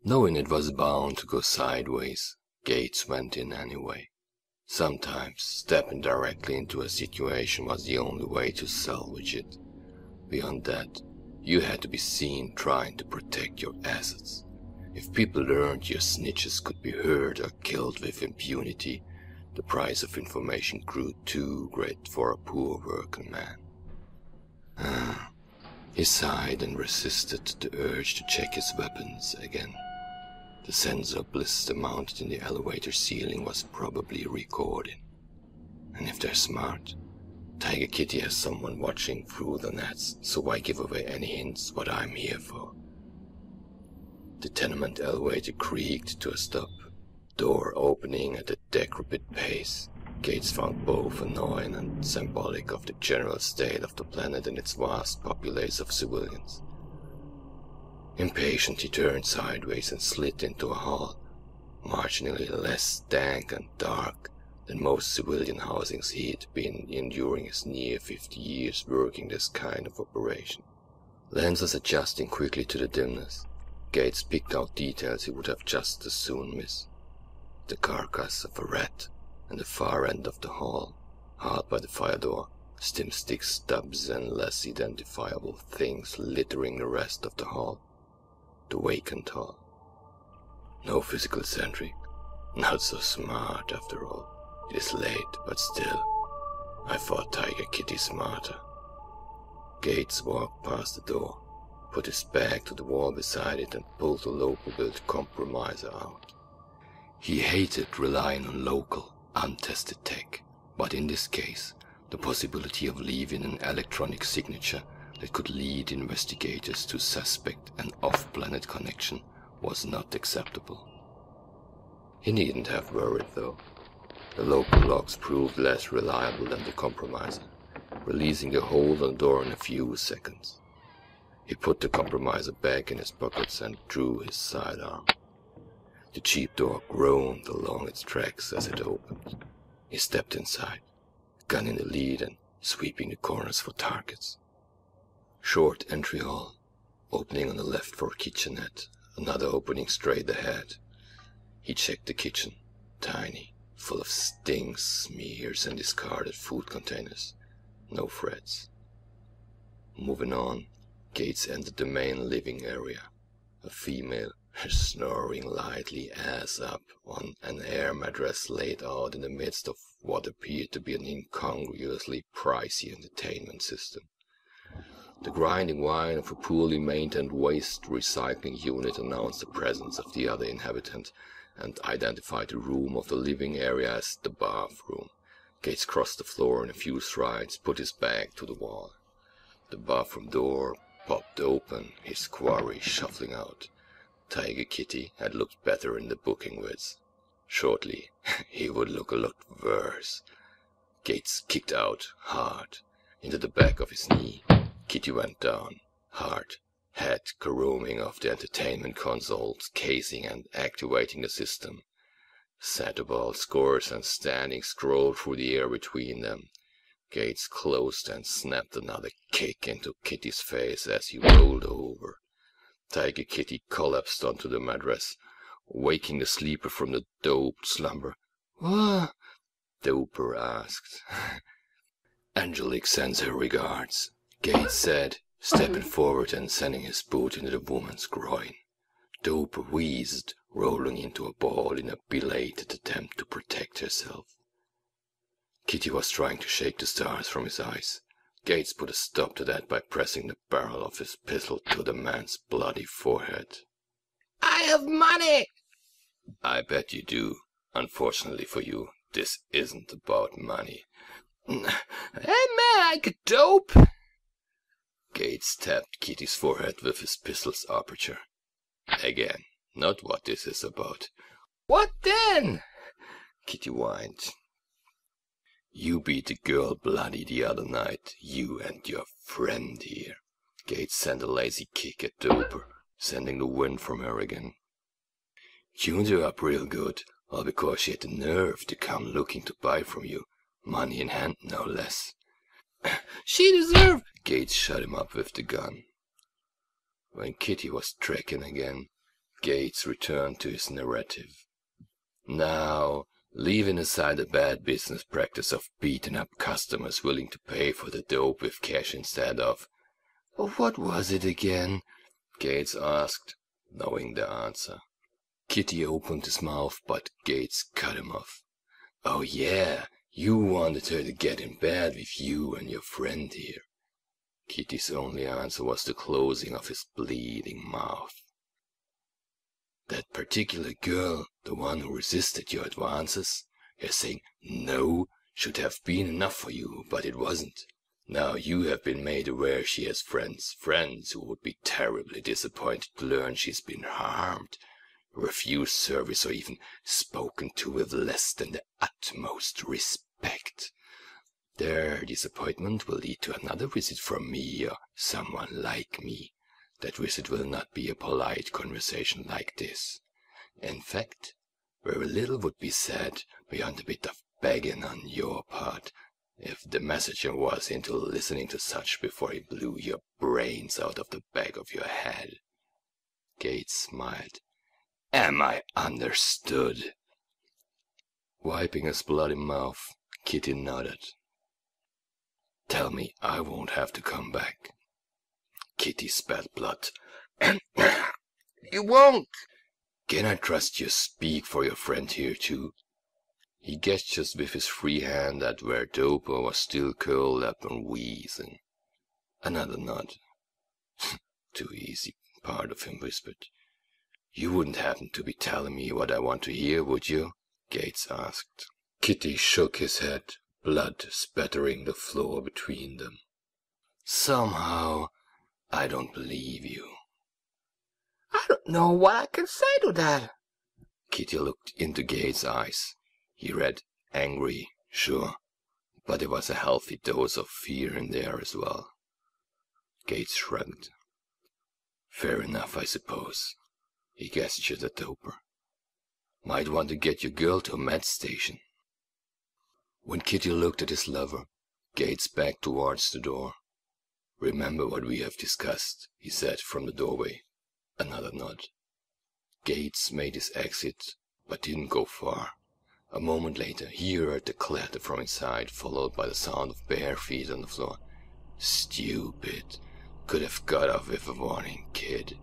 Knowing it was bound to go sideways, Gates went in anyway. Sometimes stepping directly into a situation was the only way to salvage it. Beyond that, you had to be seen trying to protect your assets. If people learned your snitches could be hurt or killed with impunity, the price of information grew too great for a poor working man. He sighed and resisted the urge to check his weapons again. The sensor blister mounted in the elevator ceiling was probably recording. And if they're smart, Tiger Kitty has someone watching through the nets, so why give away any hints what I'm here for? The tenement elevator creaked to a stop, door opening at a decrepit pace. Gates found both annoying and symbolic of the general state of the planet and its vast populace of civilians. Impatient, he turned sideways and slid into a hall, marginally less dank and dark than most civilian housings he had been in during his near 50 years working this kind of operation. Lenses adjusting quickly to the dimness, Gates picked out details he would have just as soon miss. The carcass of a rat and the far end of the hall, hard by the fire door, stim stick stubs and less identifiable things littering the rest of the hall. The vacant hall. No physical sentry. Not so smart after all. It is late, but still. I thought Tiger Kitty smarter. Gates walked past the door, put his back to the wall beside it and pulled the local-built compromiser out. He hated relying on local, untested tech, but in this case, the possibility of leaving an electronic signature that could lead investigators to suspect an off-planet connection was not acceptable. He needn't have worried, though. The local logs proved less reliable than the compromiser, releasing the hold on the door in a few seconds. He put the compromiser back in his pockets and drew his sidearm. The cheap door groaned along its tracks as it opened. He stepped inside, gun in the lead and sweeping the corners for targets. Short entry hall, opening on the left for kitchenette, another opening straight ahead. He checked the kitchen, tiny, full of stings, smears and discarded food containers. No threats. Moving on, Gates entered the main living area. A female, snoring lightly ass up on an air mattress laid out in the midst of what appeared to be an incongruously pricey entertainment system. The grinding whine of a poorly maintained waste recycling unit announced the presence of the other inhabitant and identified the room of the living area as the bathroom. Gates crossed the floor in a few strides, put his back to the wall. The bathroom door popped open, his quarry shuffling out. Tiger Kitty had looked better in the booking vids. Shortly, he would look a lot worse. Gates kicked out, hard, into the back of his knee. Kitty went down, hard, head caroming off the entertainment console's casing and activating the system. Satterball scores and standings scrolled through the air between them. Gates closed and snapped another kick into Kitty's face as he rolled over. Tiger Kitty collapsed onto the mattress, waking the sleeper from the doped slumber. "What?" Doper asked. "Angelique sends her regards," Gates said, stepping forward and sending his boot into the woman's groin. Doper wheezed, rolling into a ball in a belated attempt to protect herself. Kitty was trying to shake the stars from his eyes. Gates put a stop to that by pressing the barrel of his pistol to the man's bloody forehead. "I have money!" "I bet you do. Unfortunately for you, this isn't about money." "Hey man, I could dope!" Gates tapped Kitty's forehead with his pistol's aperture. "Again, not what this is about." "What then?" Kitty whined. "You beat the girl bloody the other night, you and your friend here." Gates sent a lazy kick at Doper, sending the wind from her again. "Tuned her up real good, all because she had the nerve to come looking to buy from you, money in hand no less." "She deserved—" Gates shut him up with the gun. When Kitty was tracking again, Gates returned to his narrative. Now, leaving aside the bad business practice of beating up customers willing to pay for the dope with cash instead of— "What was it again?" Gates asked, knowing the answer. Kitty opened his mouth, but Gates cut him off. "Oh yeah, you wanted her to get in bed with you and your friend here." Kitty's only answer was the closing of his bleeding mouth. "That particular girl, the one who resisted your advances, your saying no should have been enough for you, but it wasn't. Now you have been made aware she has friends who would be terribly disappointed to learn she's been harmed, refused service, or even spoken to with less than the utmost respect. Their disappointment will lead to another visit from me or someone like me. That visit will not be a polite conversation like this. In fact, very little would be said beyond a bit of begging on your part, if the messenger was into listening to such before he blew your brains out of the back of your head." Gates smiled. "Am I understood?" Wiping his bloody mouth, Kitty nodded. "Tell me I won't have to come back." Kitty spat blood. You won't. "Can I trust you speak for your friend here too?" He gestured with his free hand at where Doper was still curled up and wheezing. Another nod. "Too easy," part of him whispered. "You wouldn't happen to be telling me what I want to hear, would you?" Gates asked. Kitty shook his head, blood spattering the floor between them. "Somehow, I don't believe you." I don't know what I can say to that." Kitty looked into Gates' eyes. He read angry, sure, but there was a healthy dose of fear in there as well. Gates shrugged. "Fair enough, I suppose." He gestured at Doper. "Might want to get your girl to a med station." When Kitty looked at his lover, Gates backed towards the door. "Remember what we have discussed," he said from the doorway. Another nod. Gates made his exit, but didn't go far. A moment later, he heard the clatter from inside, followed by the sound of bare feet on the floor. Stupid. Could have got off with a warning, kid.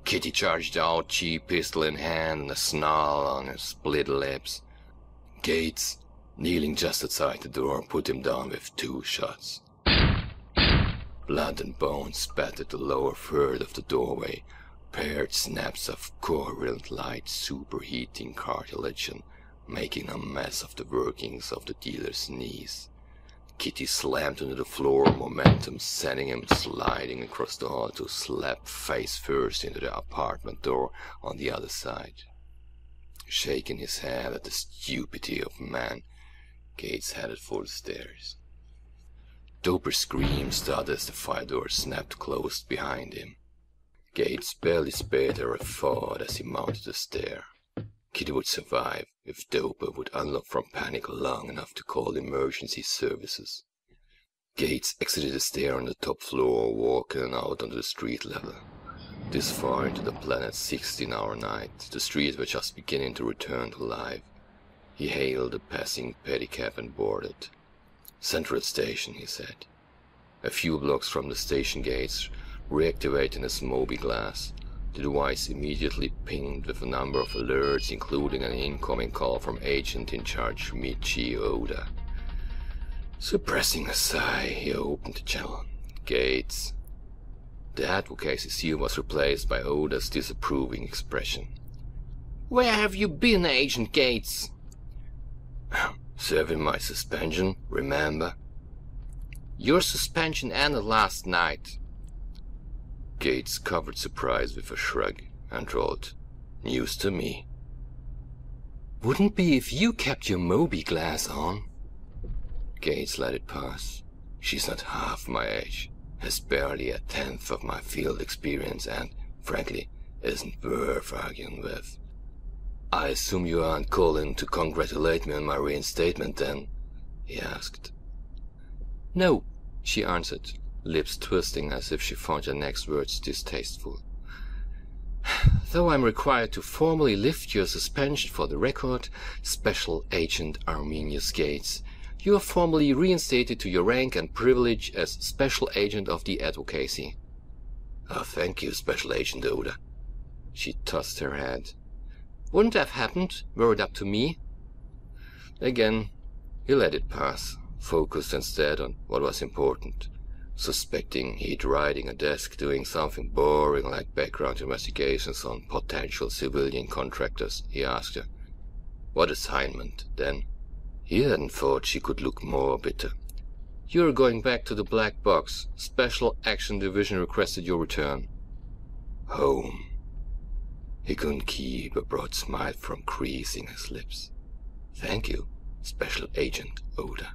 Kitty charged out, cheap pistol in hand and a snarl on her split lips. Gates, kneeling just outside the door, put him down with 2 shots. Blood and bone spattered the lower third of the doorway, paired snaps of coherent light superheating cartilage and making a mess of the workings of the dealer's knees. Kitty slammed into the floor, momentum sending him sliding across the hall to slap face first into the apartment door on the other side. Shaking his head at the stupidity of man, Gates headed for the stairs. Doper screamed started as the fire door snapped closed behind him. Gates barely spared her a thought as he mounted the stair. Kitty would survive if Doper would unlock from panic long enough to call emergency services. Gates exited the stair on the top floor, walking out onto the street level. This far into the planet's 16-hour night, the streets were just beginning to return to life. He hailed a passing pedicab and boarded. "Central Station," he said. A few blocks from the station gates, reactivating his Moby glass, the device immediately pinged with a number of alerts, including an incoming call from agent in charge Michi Oda. Suppressing a sigh, he opened the channel. "Gates." The advocacy seal was replaced by Oda's disapproving expression. Where have you been, Agent Gates? "Serving my suspension, remember?" Your suspension ended last night. Gates covered surprise with a shrug and drawled, "News to me." "Wouldn't be if you kept your Moby glass on." Gates let it pass. "She's not half my age, has barely 1/10 of my field experience, and, frankly, isn't worth arguing with." "I assume you aren't calling to congratulate me on my reinstatement, then?" he asked. "No," she answered, lips twisting as if she found her next words distasteful. Though I'm required to formally lift your suspension for the record, Special Agent Arminius Gates, you are formally reinstated to your rank and privilege as Special Agent of the Advocacy. Oh, thank you, Special Agent Oda. She tossed her head. Wouldn't have happened were it up to me. Again, he let it pass, focused instead on what was important. Suspecting he'd riding a desk doing something boring like background investigations on potential civilian contractors, he asked her. What assignment, then? He hadn't thought she could look more bitter. You're going back to the black box. Special Action Division requested your return. Home. He couldn't keep a broad smile from creasing his lips. Thank you, Special Agent Oda.